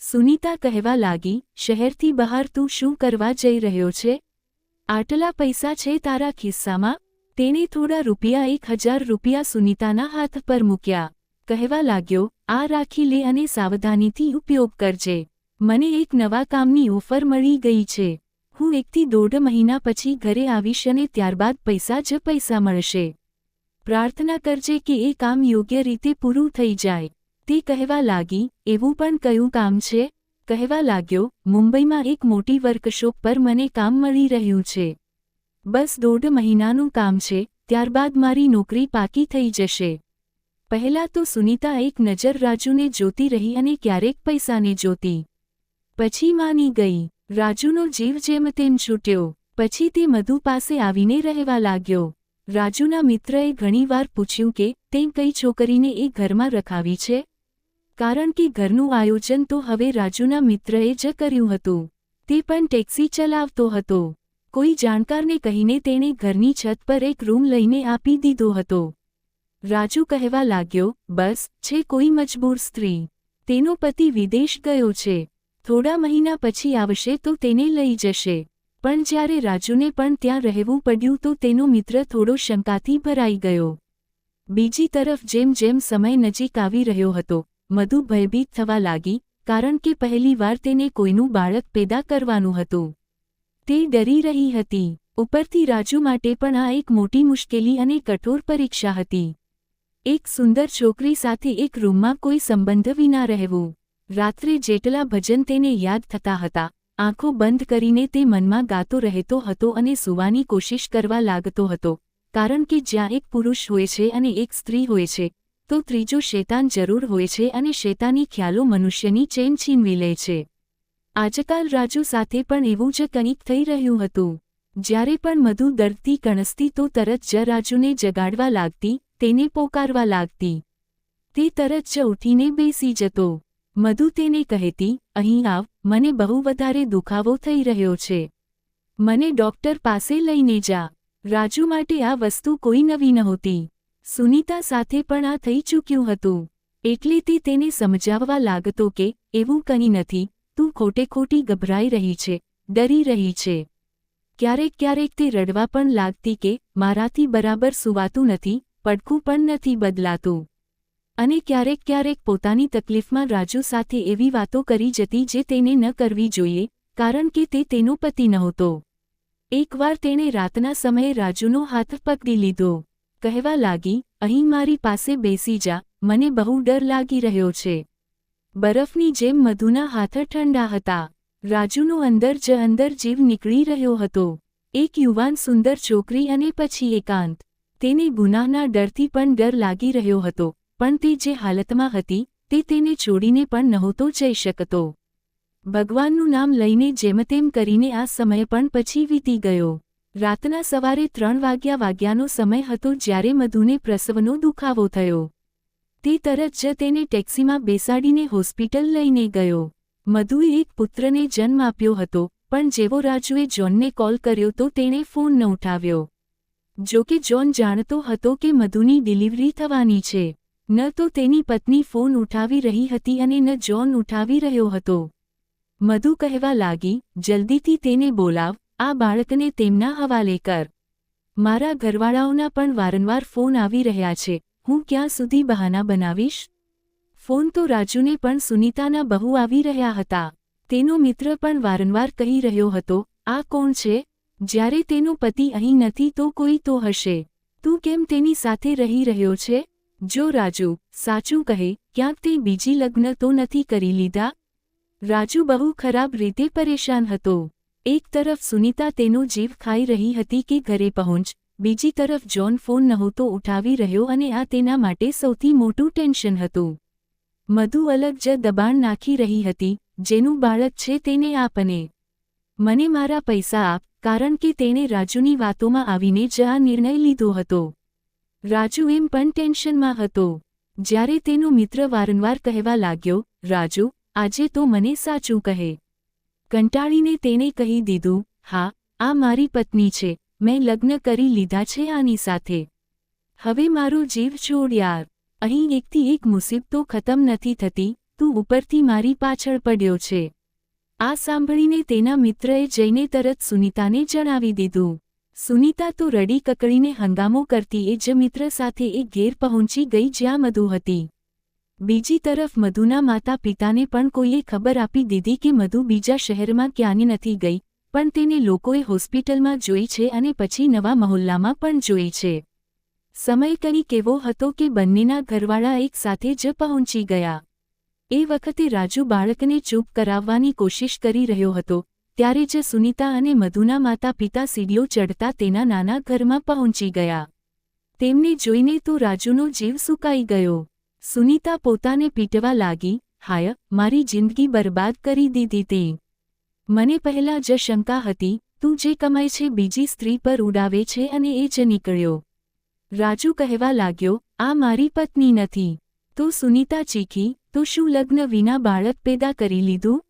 સુનીતા કહેવા લાગી, શહેરથી બહાર તું શું કરવા જઈ રહ્યો છે? આટલા પૈસા છે તારા ખિસ્સામાં? તેણે થોડા રૂપિયા 1000 રૂપિયા સુનીતાના હાથ પર મૂક્યા. કહેવા લાગ્યો, આ રાખી લે અને સાવધાનીથી ઉપયોગ કરજે. મને એક નવા કામની ઓફર મળી ગઈ છે. હું 1 થી 1.5 મહિના પછી ઘરે આવીશ અને ત્યારબાદ પૈસા જ પૈસા મળશે. પ્રાર્થના કરજે કે એ કામ યોગ્ય રીતે પૂરું થઈ જાય. તે કહેવા લાગી, એવું પણ કયું કામ છે? કહેવા લાગ્યો, મુંબઈમાં એક મોટી વર્કશોપ પર મને કામ મળી રહ્યું છે. બસ 1.5 મહિનાનું કામ છે, ત્યારબાદ મારી નોકરી પાકી થઈ જશે. પહેલાં તો સુનીતા એક નજર રાજુને જોતી રહી અને ક્યારેક પૈસાને જોતી. પછી માની ગઈ. રાજુનો જીવ જેમ તેમ છૂટ્યો. પછી તે મધુ પાસે આવીને રહેવા લાગ્યો. રાજુના મિત્રએ ઘણીવાર પૂછ્યું કે તે કઈ છોકરીને એ ઘરમાં રખાવી છે, કારણ કે ઘરનું આયોજન તો હવે રાજુના મિત્રએ જ કર્યું હતું. તે પણ ટેક્સી ચલાવતો હતો. કોઈ જાણકારને કહીને તેણે ઘરની છત પર એક રૂમ લઈને આપી દીધો હતો. રાજુ કહેવા લાગ્યો, બસ છે કોઈ મજબૂર સ્ત્રી. તેનો પતિ વિદેશ ગયો છે. થોડા મહિના પછી આવશે તો તેને લઈ જશે. પણ જ્યારે રાજુને પણ ત્યાં રહેવું પડ્યું તો તેનો મિત્ર થોડો શંકાથી ભરાઈ ગયો. બીજી તરફ જેમ જેમ સમય નજીક આવી રહ્યો હતો, મધુ ભયભીત થવા લાગી, કારણ કે પહેલીવાર તેને કોઈનું બાળક પેદા કરવાનું હતું. તે ડરી રહી હતી. ઉપરથી રાજુ માટે પણ આ એક મોટી મુશ્કેલી અને કઠોર પરીક્ષા હતી. એક સુંદર છોકરી સાથે એક રૂમમાં કોઈ સંબંધ વિના રહેવું. રાત્રે જેટલા ભજન તેને યાદ થતા હતા, આંખો બંધ કરીને તે મનમાં ગાતો રહેતો હતો અને સૂવાની કોશિશ કરવા લાગતો હતો, કારણ કે જ્યાં એક પુરુષ હોય છે અને એક સ્ત્રી હોય છે, તો ત્રીજો શેતાન જરૂર હોય છે અને શેતાની ખ્યાલો મનુષ્યની ચેન છીનવી લે છે. આજકાલ રાજુ સાથે પણ એવું જ કંઈક થઈ રહ્યું હતું. જ્યારે પણ મધુ દર્દથી કણસતી તો તરત જ રાજુને જગાડવા લાગતી, તેને પોકારવા લાગતી. તે તરત જ ઉઠીને બેસી જતો. મધુ તેને કહેતી, અહીં આવ, મને બહુ વધારે દુખાવો થઈ રહ્યો છે. મને ડોક્ટર પાસે લઈને જા. રાજુ માટે આ વસ્તુ કોઈ નવી નહોતી. સુનીતા સાથે પણ આ થઈ ચૂક્યું હતું. એટલે તે તેને સમજાવવા લાગતો કે એવું કંઈ નથી, તું ખોટે ખોટી ગભરાઈ રહી છે, ડરી રહી છે. ક્યારેક ક્યારેક તે રડવા પણ લાગતી કે મારાથી બરાબર સૂવાતું નથી, પડખું પણ નથી બદલાતું. અને ક્યારેક ક્યારેક પોતાની તકલીફમાં રાજુ સાથે એવી વાતો કરી જતી જે તેને ન કરવી જોઈએ, કારણ કે તે તેનો પતિ નહોતો. એકવાર તેણે રાતના સમયે રાજુનો હાથ પકડી લીધો. કહેવા લાગી, અહીં મારી પાસે બેસી જા, મને બહુ ડર લાગી રહ્યો છે. બરફની જેમ મધુના હાથ ઠંડા હતા. રાજુનો અંદર જ અંદર જીવ નીકળી રહ્યો હતો. એક યુવાન સુંદર છોકરી અને પછી એકાંત. તેને ગુનાહના ડરથી પણ ડર લાગી રહ્યો હતો, પણ તે જે હાલતમાં હતી તે તેને છોડીને પણ નહોતો જઈ શકતો. ભગવાનનું નામ લઈને જેમતેમ કરીને આ સમય પણ પછી વીતી ગયો. રાતના સવારે 3 વાગ્યાનો સમય હતો જ્યારે મધુને પ્રસવનો દુખાવો થયો. તે તરત જ તેને ટેક્સીમાં બેસાડીને હોસ્પિટલ લઈને ગયો. મધુએ એક પુત્રને જન્મ આપ્યો હતો, પણ જેવો રાજુએ જોનને કોલ કર્યો તો તેણે ફોન ન ઉઠાવ્યો. જો કે જોન જાણતો હતો કે મધુની ડિલિવરી થવાની છે. ન તો તેની પત્ની ફોન ઉઠાવી રહી હતી અને ન જોન ઉઠાવી રહ્યો હતો. મધુ કહેવા લાગી, જલ્દીથી તેને બોલાવ, આ બાળકને તેમના હવાલે કર. મારા ઘરવાળાઓના પણ વારંવાર ફોન આવી રહ્યા છે, હું ક્યાં સુધી બહાના બનાવીશ? ફોન તો રાજુને પણ સુનીતાના બહુ આવી રહ્યા હતા. તેનો મિત્ર પણ વારંવાર કહી રહ્યો હતો, આ કોણ છે? જ્યારે તેનો પતિ અહીં નથી તો કોઈ તો હશે. તું કેમ તેની સાથે રહી રહ્યો છે? જો રાજુ સાચું કહે, ક્યાંક તે બીજી લગ્ન તો નથી કરી લીધા? રાજુ બહુ ખરાબ રીતે પરેશાન હતો. એક તરફ સુનીતા તેનો જીવ ખાઈ રહી હતી કે ઘરે પહોંચ, બીજી તરફ જોન ફોન નહોતો ઉઠાવી રહ્યો અને આ તેના માટે સૌથી મોટું ટેન્શન હતું. મધુ અલગ જ દબાણ નાખી રહી હતી, જેનું બાળક છે તેને આપને. મને મારા પૈસા આપ, કારણ કે તેણે રાજુની વાતોમાં આવીને જ આ નિર્ણય લીધો હતો. રાજુ એમ પણ ટેન્શનમાં હતો. જ્યારે તેનો મિત્ર વારંવાર કહેવા લાગ્યો, રાજુ આજે તો મને સાચું કહે. કંટાળીને તેણે કહી દીધું, હા, આ મારી પત્ની છે, મેં લગ્ન કરી લીધા છે આની સાથે. હવે મારો જીવ છોડ યાર. અહીં એકથી એક મુસીબતો ખતમ નથી થતી, તું ઉપરથી મારી પાછળ પડ્યો છે. આ સાંભળીને તેના મિત્રએ જઈને તરત સુનીતાને જણાવી દીધું. સુનીતા તો રડી કકળીને હંગામો કરતી એ જ મિત્ર સાથે એક ઘેર પહોંચી ગઈ જ્યાં મધુ હતી. બીજી તરફ મધુના માતા પિતાને પણ કોઈએ ખબર આપી દીધી કે મધુ બીજા શહેરમાં ક્યાંય નથી ગઈ, પણ તેને લોકોએ હોસ્પિટલમાં જોઈ છે અને પછી નવા મહોલ્લામાં પણ જોઈ છે. સમય કંઈક એવો હતો કે બંનેના ઘરવાળા એક સાથે જ પહોંચી ગયા. એ વખતે રાજુ બાળકને ચૂપ કરાવવાની કોશિશ કરી રહ્યો હતો, ત્યારે જ સુનીતા અને મધુના માતા પિતા સીડીઓ ચડતા તેના નાના ઘરમાં પહોંચી ગયા. તેમને જોઈને તો રાજુનો જીવ સુકાઈ ગયો. સુનીતા પોતાને પીટવા લાગી, હાય, મારી જિંદગી બરબાદ કરી દીધી તે. મને પહેલાં જ શંકા હતી, તું જે કમાય છે બીજી સ્ત્રી પર ઉડાવે છે અને એ જ નીકળ્યો. રાજુ કહેવા લાગ્યો, આ મારી પત્ની નથી. તો સુનીતા ચીખી, તો શું લગ્ન વિના બાળક પેદા કરી લીધું?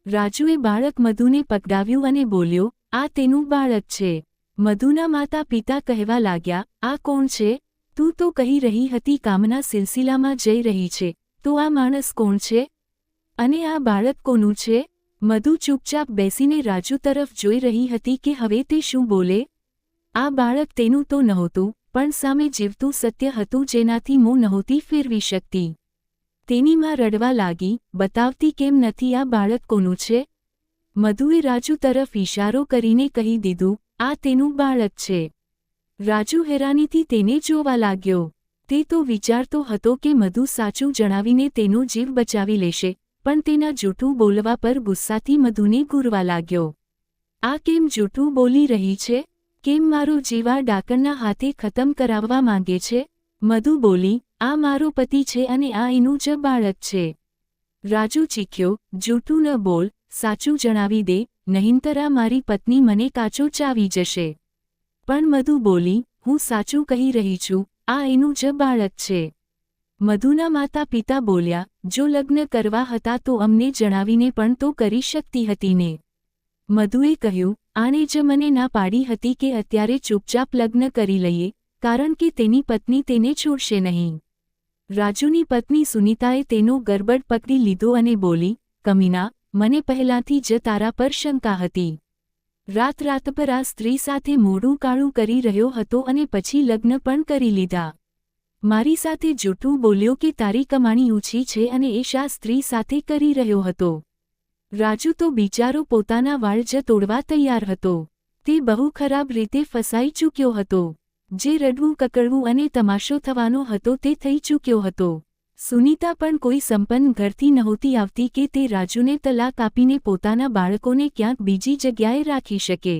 રાજુએ બાળક મધુને પકડાવ્યું અને બોલ્યો, આ તેનું બાળક છે. મધુના માતા પિતા કહેવા લાગ્યા, આ કોણ છે? તું તો કહી રહી હતી કામના સિલસિલામાં જઈ રહી છે, તો આ માણસ કોણ છે? અને આ બાળક કોનું છે? મધુ ચૂપચાપ બેસીને રાજુ તરફ જોઈ રહી હતી કે હવે તે શું બોલે. આ બાળક તેનું તો નહોતું, પણ સામે જીવતું સત્ય હતું જેનાથી મોં નહોતી ફેરવી શકતી. તેની માં રડવા લાગી, બતાવતી કેમ નથી આ બાળક કોનું છે? મધુએ રાજુ તરફ ઇશારો કરીને કહી દીધું, આ તેનું બાળક છે. રાજુ હેરાનીથી તેને જોવા લાગ્યો. તે તો વિચારતો હતો કે મધુ સાચું જણાવીને તેનો જીવ બચાવી લેશે, પણ તેના જૂઠું બોલવા પર ગુસ્સાથી મધુને ઘૂરવા લાગ્યો. આ કેમ જૂઠું બોલી રહી છે? કેમ મારો જીવ આ ડાકણના હાથે ખતમ કરાવવા માંગે છે? મધુ બોલી, આ મારો પતિ છે અને આ એનું જ બાળક છે. રાજુ ચીખ્યો, જૂઠું ન બોલ, સાચું જણાવી દે, નહીંતર આ મારી પત્ની મને કાચો ચાવી જશે. પણ મધુ બોલી, હું સાચું કહી રહી છું, આ એનું જ બાળક છે. મધુના માતા પિતા બોલ્યા, જો લગ્ન કરવા હતા તો અમને જણાવીને પણ તો કરી શકતી હતી ને. મધુએ કહ્યું, આને જ મને ના પાડી હતી કે અત્યારે ચૂપચાપ લગ્ન કરી લઈએ, કારણ કે તેની પત્ની તેને છોડશે નહીં. રાજુની પત્ની સુનીતાએ તેનો ગરબડ પકડી લીધો અને બોલી, કમીના, મને પહેલાંથી જ તારા પર શંકા હતી. રાતભર આ સ્ત્રી સાથે મોઢું કાળું કરી રહ્યો હતો અને પછી લગ્ન પણ કરી લીધા. મારી સાથે જૂઠું બોલ્યો કે તારી કમાણી ઓછી છે અને એ શા સ્ત્રી સાથે કરી રહ્યો હતો. રાજુ તો બિચારો પોતાના વાળ જ તોડવા તૈયાર હતો. તે બહુ ખરાબ રીતે ફસાઈ ચૂક્યો હતો. જે રડવું કકળવું અને તમાશો થવાનો હતો તે થઈ ચૂક્યો હતો. સુનીતા પણ કોઈ સંપન્ન ઘરથી નહોતી આવતી કે તે રાજુને તલાક આપીને પોતાના બાળકોને ક્યાંક બીજી જગ્યાએ રાખી શકે.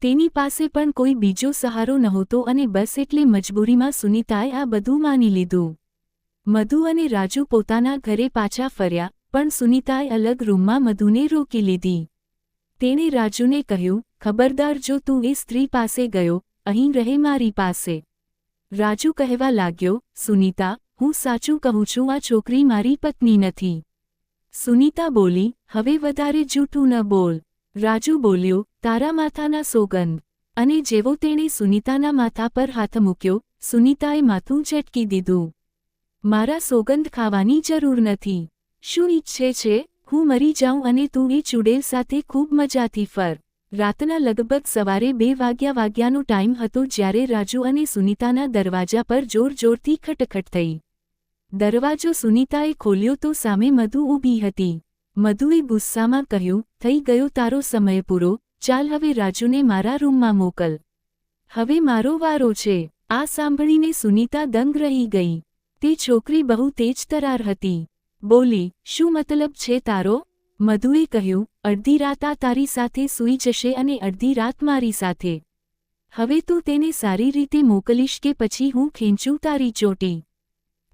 તેની પાસે પણ કોઈ બીજો સહારો નહોતો અને બસ એટલે મજબૂરીમાં સુનીતાએ આ બધું માની લીધું. મધુ અને રાજુ પોતાના ઘરે પાછા ફર્યા, પણ સુનીતાએ અલગ રૂમમાં મધુને રોકી લીધી. તેણે રાજુને કહ્યું, ખબરદાર જો તું એ સ્ત્રી પાસે ગયો, અહીં રહે મારી પાસે. રાજુ કહેવા લાગ્યો, સુનીતા, હું સાચું કહું છું, આ છોકરી મારી પત્ની નથી. સુનીતા બોલી, હવે વધારે જૂઠું ન બોલ. રાજુ બોલ્યો, તારા માથાના સોગંદ. અને જેવો તેણે સુનીતાના માથા પર હાથ મૂક્યો, સુનીતાએ માથું ઝટકી દીધું. મારા સોગંદ ખાવાની જરૂર નથી. શું ઈચ્છે છે? હું મરી જાઉં અને તું એ ચૂડેલ સાથે ખૂબ મજાથી ફર. રાતના લગભગ સવારે 2 વાગ્યાનો ટાઈમ હતો જ્યારે રાજુ અને સુનીતાના દરવાજા પર જોરથી ખટખટ થઈ. દરવાજો સુનીતાએ ખોલ્યો તો સામે મધુ ઊભી હતી. મધુએ ગુસ્સામાં કહ્યું, થઈ ગયો તારો સમય પૂરો, ચાલ હવે રાજુને મારા રૂમમાં મોકલ. હવે મારો વારો છે. આ સાંભળીને સુનીતા દંગ રહી ગઈ. તે છોકરી બહુ તેજ તરાર હતી. બોલી, શું મતલબ છે તારો? મધુએ કહ્યું, અડધી રાત આ તારી સાથે સૂઈ જશે અને અડધી રાત મારી સાથે. હવે તું તેને સારી રીતે મોકલીશ કે પછી હું ખેંચું તારી ચોટી.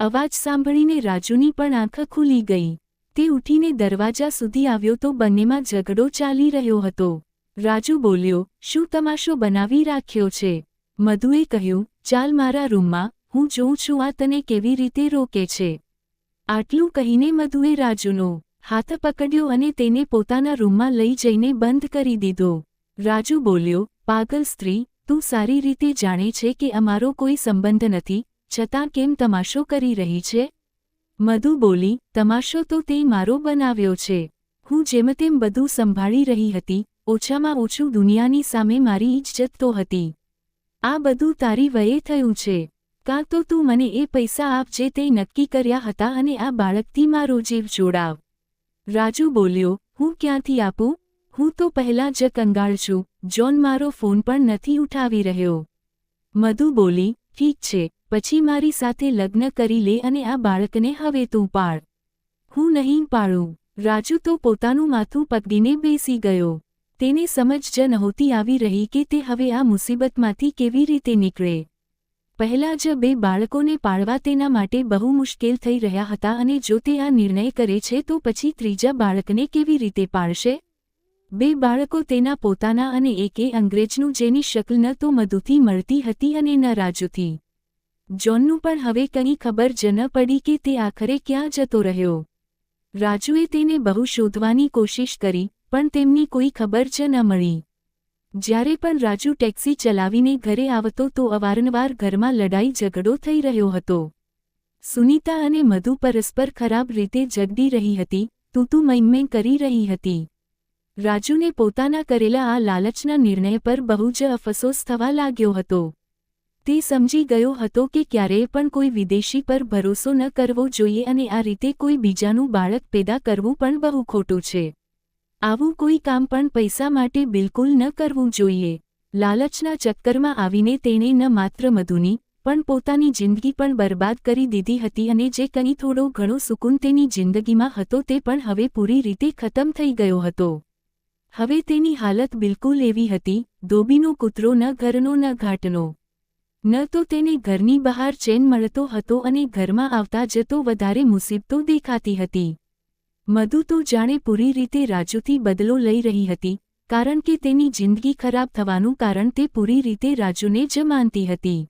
અવાજ સાંભળીને રાજુની પણ આંખ ખુલી ગઈ. તે ઊઠીને દરવાજા સુધી આવ્યો તો બંનેમાં ઝઘડો ચાલી રહ્યો હતો. રાજુ બોલ્યો, શું તમાશો બનાવી રાખ્યો છે? મધુએ કહ્યું, ચાલ મારા રૂમમાં, હું જોઉં છું આ તને કેવી રીતે રોકે છે. આટલું કહીને મધુએ રાજુનો હાથ પકડ્યો અને તેને પોતાના રૂમમાં લઈ જઈને બંધ કરી દીધો. રાજુ બોલ્યો, પાગલ સ્ત્રી, તું સારી રીતે જાણે છે કે અમારો કોઈ સંબંધ નથી, છતાં કેમ તમાશો કરી રહી છે? મધુ બોલી, તમાશો તો તે મારો બનાવ્યો છે. હું જેમ તેમ બધું સંભાળી રહી હતી, ઓછામાં ઓછું દુનિયાની સામે મારી ઇજ્જત તો હતી. આ બધું તારી વયે થયું છે. કાં તો તું મને એ પૈસા આપ જે તે નક્કી કર્યા હતા અને આ બાળકથી મારો જીવ જોડાવ. રાજુ બોલ્યો, હું ક્યાંથી આપું? હું તો પહેલાં જ કંગાળ છું. જોન મારો ફોન પણ નથી ઉઠાવી રહ્યો. મધુ બોલી, ઠીક છે, પછી મારી સાથે લગ્ન કરી લે અને આ બાળકને હવે તું પાળ. હું નહીં પાળું. રાજુ તો પોતાનું માથું પકડીને બેસી ગયો. તેને સમજ જ નહોતી આવી રહી કે તે હવે આ મુસીબતમાંથી કેવી રીતે નીકળે. પહેલાં જ 2 બાળકોને પાળવા તેના માટે બહુ મુશ્કેલ થઈ રહ્યા હતા અને જો તે આ નિર્ણય કરે છે તો પછી ત્રીજા બાળકને કેવી રીતે પાળશે? 2 બાળકો તેના પોતાના અને એકે અંગ્રેજનું જેની શકલ ન તો મધુથી મળતી હતી અને ન રાજુથી. જોનનું પણ હવે કંઈ ખબર જ ન પડી કે તે આખરે ક્યાં જતો રહ્યો. રાજુએ તેને બહુ શોધવાની કોશિશ કરી, પણ તેમની કોઈ ખબર જ ન મળી. જ્યારે પણ રાજુ ટેક્સી ચલાવીને ઘરે આવતો તો અવારનવાર ઘરમાં લડાઈ ઝઘડો થઈ રહ્યો હતો. સુનીતા અને મધુ પરસ્પર ખરાબ રીતે ઝઘડી રહી હતી, તું મેં કરી રહી હતી. રાજુને પોતાના કરેલા આ લાલચના નિર્ણય પર બહુ જ અફસોસ થવા લાગ્યો હતો. તે સમજી ગયો હતો કે ક્યારેય પણ કોઈ વિદેશી પર ભરોસો ન કરવો જોઈએ અને આ રીતે કોઈ બીજાનું બાળક પેદા કરવું પણ બહુ ખોટું છે. આવું કોઈ કામ પણ પૈસા માટે બિલકુલ ન કરવું જોઈએ. લાલચના ચક્કરમાં આવીને તેણે ન માત્ર મધુની, પણ પોતાની જિંદગી પણ બરબાદ કરી દીધી હતી અને જે કંઈ થોડો ઘણો સુકૂન તેની જિંદગીમાં હતો તે પણ હવે પૂરી રીતે ખતમ થઈ ગયો હતો. હવે તેની હાલત બિલકુલ એવી હતી, ધોબીનો કૂતરો ન ઘરનો ન ઘાટનો. ન તો તેને ઘરની બહાર ચેન મળતો હતો અને ઘરમાં આવતા જતો વધારે મુસીબતો દેખાતી હતી. મધુ તો જાણે પૂરી રીતે રાજુથી બદલો લઈ રહી હતી, કારણ કે તેની જિંદગી ખરાબ થવાનું કારણ તે પૂરી રીતે રાજુને જ માનતી હતી.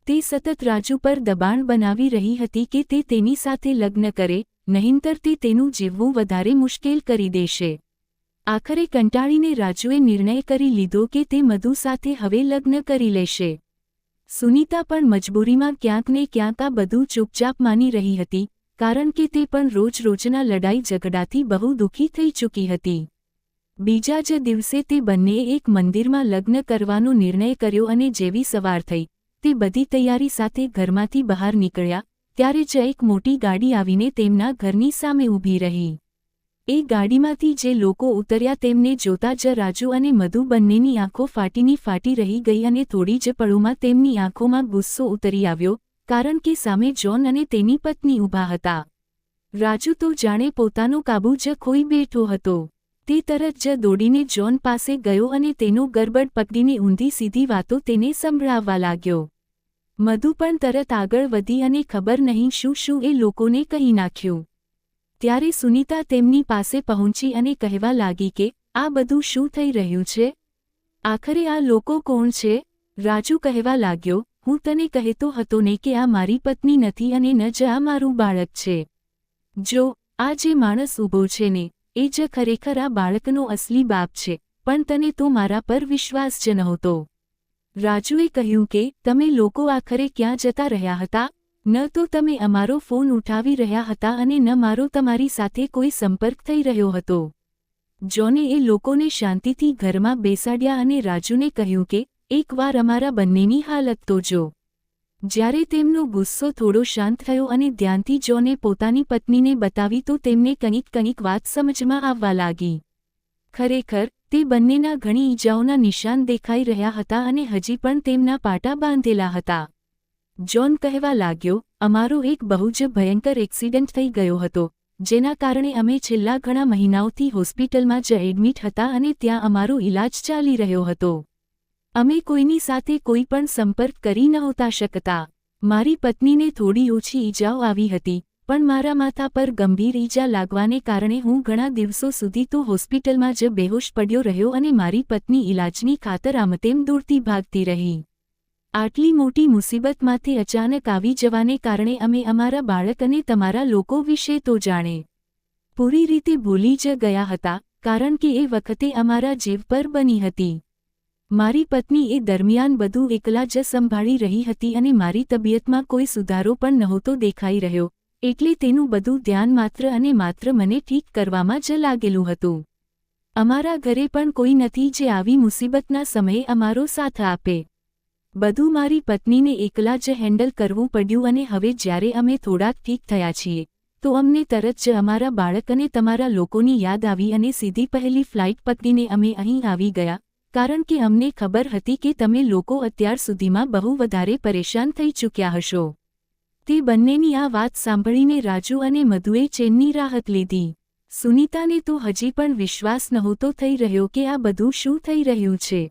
તે સતત રાજુ પર દબાણ બનાવી રહી હતી કે તે તેની સાથે લગ્ન કરે, નહીંતર તે તેનું જીવવું વધારે મુશ્કેલ કરી દેશે. આખરે કંટાળીને રાજુએ નિર્ણય કરી લીધો કે તે મધુ સાથે હવે લગ્ન કરી લેશે. સુનીતા પણ મજબૂરીમાં ક્યાંક ને ક્યાંક આ બધું ચૂપચાપ માની રહી હતી, કારણ કે તે પણ રોજના લડાઈ ઝઘડાથી બહુ દુઃખી થઈ ચૂકી હતી. બીજા જ દિવસે તે બંનેએ એક મંદિરમાં લગ્ન કરવાનો નિર્ણય કર્યો અને જેવી સવાર થઈ, તે બધી તૈયારી સાથે ઘરમાંથી બહાર નીકળ્યા, ત્યારે જ એક મોટી ગાડી આવીને તેમના ઘરની સામે ઊભી રહી. એ ગાડીમાંથી જે લોકો ઉતર્યા તેમને જોતા જ રાજુ અને મધુ બંનેની આંખો ફાટી રહી ગઈ અને થોડી જ પળોમાં તેમની આંખોમાં ગુસ્સો ઉતરી આવ્યો, કારણ કે સામે જ્હોન અને તેની પત્ની ઊભા હતા. રાજુ તો જાણે પોતાનો કાબૂ જ ખોઈ બેઠો હતો. તે તરત જ દોડીને જ્હોન પાસે ગયો અને તેનો ગરબડ પકડીને ઊંધી સીધી વાતો તેને સંભળાવવા લાગ્યો. મધુ પણ તરત આગળ વધી અને ખબર નહીં શું શું એ લોકોને કહી નાખ્યું. ત્યારે સુનીતા તેમની પાસે પહોંચી અને કહેવા લાગી કે આ બધું શું થઈ રહ્યું છે? આખરે આ લોકો કોણ છે? રાજુ કહેવા લાગ્યો, હું તને કહેતો હતો ને કે આ મારી પત્ની નથી અને ન જ આ મારું બાળક છે. જો આ જે માણસ ઊભો છે ને એ જ ખરેખર આ બાળકનો અસલી બાપ છે, પણ તને તો મારા પર વિશ્વાસ જ નહોતો. રાજુએ કહ્યું કે તમે લોકો આખરે ક્યાં જતા રહ્યા હતા? ન તો તમે અમારો ફોન ઉઠાવી રહ્યા હતા અને ન મારો તમારી સાથે કોઈ સંપર્ક થઈ રહ્યો હતો. જ્હોને એ લોકોને શાંતિથી ઘરમાં બેસાડ્યા અને રાજુને કહ્યું કે એકવાર અમારા બંનેની હાલત તો જો. જ્યારે તેમનો ગુસ્સો થોડો શાંત થયો અને ધ્યાનથી જ્હોને પોતાની પત્નીને બતાવી તો તેમને કંઈક વાત સમજમાં આવવા લાગી. ખરેખર તે બંનેના ઘણી ઈજાઓના નિશાન દેખાઈ રહ્યા હતા અને હજી પણ તેમના પાટા બાંધેલા હતા. જ્હોન કહેવા લાગ્યો, અમારો એક બહુ જ ભયંકર એક્સિડન્ટ થઈ ગયો હતો, જેના કારણે અમે છેલ્લા ઘણા મહિનાઓથી હોસ્પિટલમાં જ એડમિટ હતા અને ત્યાં અમારો ઇલાજ ચાલી રહ્યો હતો. અમે કોઈની સાથે કોઈ પણ સંપર્ક કરી નહોતા શકતા. મારી પત્નીને થોડી ઓછી ઈજાઓ આવી હતી, પણ મારા માથા પર ગંભીર ઈજા લાગવાને કારણે હું ઘણા દિવસો સુધી તો હોસ્પિટલમાં જ બેહોશ પડ્યો રહ્યો અને મારી પત્ની ઇલાજની ખાતર આમતેમ દોડતી ભાગતી રહી. આટલી મોટી મુસીબતમાંથી અચાનક આવી જવાને કારણે અમે અમારા બાળક અને તમારા લોકો વિશે તો જાણે પૂરી રીતે ભૂલી જ ગયા હતા, કારણ કે એ વખતે અમારા જીવ પર બની હતી. મારી પત્ની એ દરમિયાન બધું એકલા જ સંભાળી રહી હતી અને મારી તબિયતમાં કોઈ સુધારો પણ નહોતો દેખાઈ રહ્યો, એટલે તેનું બધું ધ્યાન માત્ર અને માત્ર મને ઠીક કરવામાં જ લાગેલું હતું. અમારા ઘરે પણ કોઈ નથી જે આવી મુસીબતના સમયે અમારો સાથ આપે. બધું મારી પત્નીને એકલા જ હેન્ડલ કરવું પડ્યું અને હવે જ્યારે અમે થોડાક ઠીક થયા છીએ તો અમને તરત જ અમારા બાળક અને તમારા લોકોની યાદ આવી અને સીધી પહેલી ફ્લાઇટ પકડીને અમે અહીં આવી ગયા, કારણ કે અમને ખબર હતી કે તમે લોકો અત્યાર સુધીમાં બહુ વધારે પરેશાન થઈ ચૂક્યા હશો. તે બંનેની આ વાત સાંભળીને રાજુ અને મધુએ ચેનની રાહત લીધી. સુનીતાને તો હજી પણ વિશ્વાસ નહોતો થઈ રહ્યો કે આ બધું શું થઈ રહ્યું છે.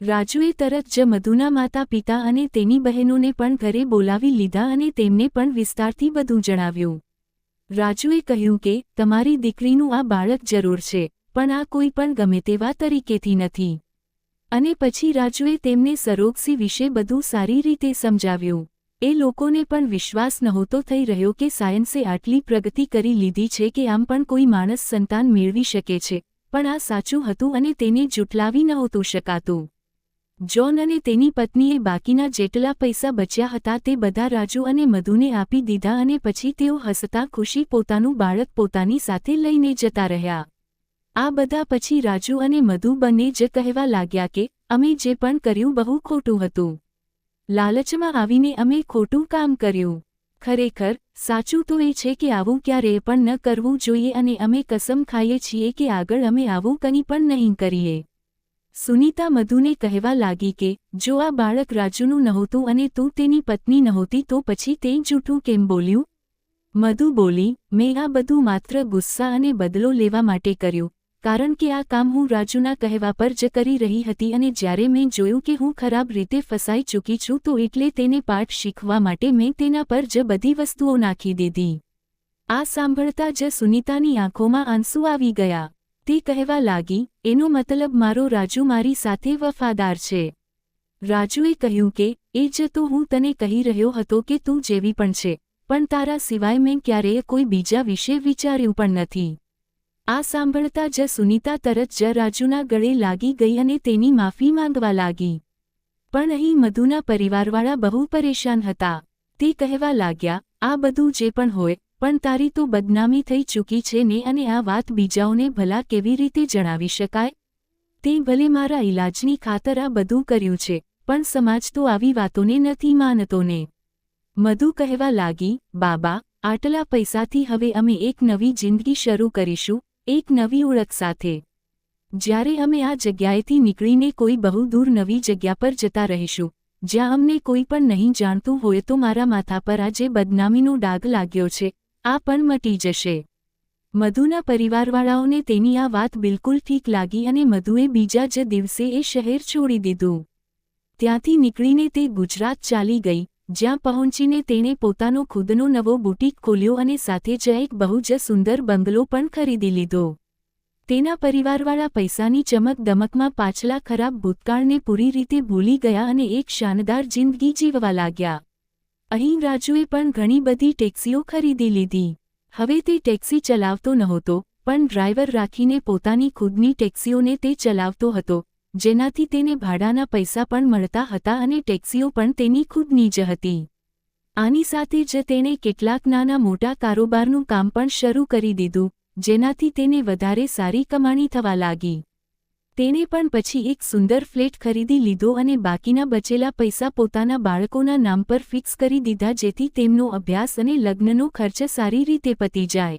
રાજુએ તરત જ મધુના માતા પિતા અને તેની બહેનોને પણ ઘરે બોલાવી લીધા અને તેમને પણ વિસ્તારથી બધું જણાવ્યું. રાજુએ કહ્યું કે તમારી દીકરીનું આ બાળક જરૂર છે, પણ આ કોઈ પણ ગમે તેવા તરીકેથી નથી. અને પછી રાજુએ તેમને સરોગસી વિશે બધું સારી રીતે સમજાવ્યું. એ લોકોને પણ વિશ્વાસ નહોતો થઈ રહ્યો કે સાયન્સે આટલી પ્રગતિ કરી લીધી છે કે આમ પણ કોઈ માણસ સંતાન મેળવી શકે છે, પણ આ સાચું હતું અને તેને જુઠલાવી નહોતું શકાતું. જ્હોન અને તેની પત્નીએ બાકીના જેટલા પૈસા બચ્યા હતા તે બધા રાજુ અને મધુને આપી દીધા અને પછી તેઓ હસતા ખુશી પોતાનું બાળક પોતાની સાથે લઈને જતા રહ્યા. આ બધા પછી રાજુ અને મધુ બંને જ કહેવા લાગ્યા કે અમે જે પણ કર્યું બહુ ખોટું હતું. લાલચમાં આવીને અમે ખોટું કામ કર્યું. ખરેખર સાચું તો એ છે કે આવું ક્યારેય પણ ન કરવું જોઈએ અને અમે કસમ ખાઈએ છીએ કે આગળ અમે આવું કંઈ પણ નહીં કરીએ. સુનીતા મધુને કહેવા લાગી કે જો આ બાળક રાજુનું નહોતું અને તું તેની પત્ની નહોતી તો પછી તે જૂઠું કેમ બોલ્યું? મધુ બોલી, મેં આ બધું માત્ર ગુસ્સા અને બદલો લેવા માટે કર્યું, કારણ કે આ કામ હું રાજુના કહેવા પર જ કરી રહી હતી અને જ્યારે મેં જોયું કે હું ખરાબ રીતે ફસાઈ ચૂકી છું તો એટલે તેને પાઠ શીખવા માટે મેં તેના પર જ બધી વસ્તુઓ નાખી દીધી. આ સાંભળતા જ સુનીતાની આંખોમાં આંસુ આવી ગયા. તે કહેવા લાગી, એનો મતલબ મારો રાજુ મારી સાથે વફાદાર છે. રાજુએ કહ્યું કે એ જ તો હું તને કહી રહ્યો હતો કે તું જેવી પણ છે, પણ તારા સિવાય મેં ક્યારેય કોઈ બીજા વિશે વિચાર્યું પણ નથી. આ સાંભળતા જ સુનીતા તરત જ રાજુના ગળે લાગી ગઈ અને તેની માફી માંગવા લાગી. પણ અહીં મધુના પરિવારવાળા બહુ પરેશાન હતા. તે કહેવા લાગ્યા, આ બધું જે પણ હોય, પણ તારી તો બદનામી થઈ ચૂકી છે ને અને આ વાત બીજાઓને ભલા કેવી રીતે જણાવી શકાય? તે ભલે મારા ઇલાજની ખાતર આ બધું કર્યું છે, પણ સમાજ તો આવી વાતોને નથી માનતો ને. મધુ કહેવા લાગી, બાબા, આટલા પૈસાથી હવે અમે એક નવી જિંદગી શરૂ કરીશું, એક નવી ઓળખ સાથે. જ્યારે અમે આ જગ્યાએથી નીકળીને કોઈ બહુ દૂર નવી જગ્યા પર જતા રહીશું, જ્યાં અમને કોઈ પણ નહીં જાણતું હોય તો મારા માથા પર આ જે બદનામીનો ડાઘ લાગ્યો છે આ પણ મટી જશે. મધુના પરિવારવાળાઓને તેની આ વાત બિલકુલ ઠીક લાગી અને મધુએ બીજા જ દિવસે એ શહેર છોડી દીધું. ત્યાંથી નીકળીને તે ગુજરાત ચાલી ગઈ, જ્યાં પહોંચીને તેણે પોતાનો ખુદનો નવો બુટીક ખોલ્યો અને સાથે જ એક બહુ જ સુંદર બંગલો પણ ખરીદી લીધો. તેના પરિવારવાળા પૈસાની ચમક દમકમાં પાછલા ખરાબ ભૂતકાળને પૂરી રીતે ભૂલી ગયા અને એક શાનદાર જિંદગી જીવવા લાગ્યા. અહીં રાજુએ પણ ઘણી બધી ટેક્સીઓ ખરીદી લીધી. હવે તે ટેક્સી ચલાવતો નહોતો, પણ ડ્રાઈવર રાખીને પોતાની ખુદની ટેક્સીઓને તે ચલાવતો હતો, જેનાથી તેને ભાડાના પૈસા પણ મળતા હતા અને ટેક્સીઓ પણ તેની ખુદની જ હતી. આની સાથે જ તેણે કેટલાક નાના મોટા કારોબારનું કામ પણ શરૂ કરી દીધું, જેનાથી તેને વધારે સારી કમાણી થવા લાગી. તેણે પણ પછી એક સુંદર ફ્લેટ ખરીદી લીધો અને બાકીના બચેલા પૈસા પોતાના બાળકોના નામ પર ફિક્સ કરી દીધા જેથી તેમનો અભ્યાસ અને લગ્નનો ખર્ચ સારી રીતે પતી જાય.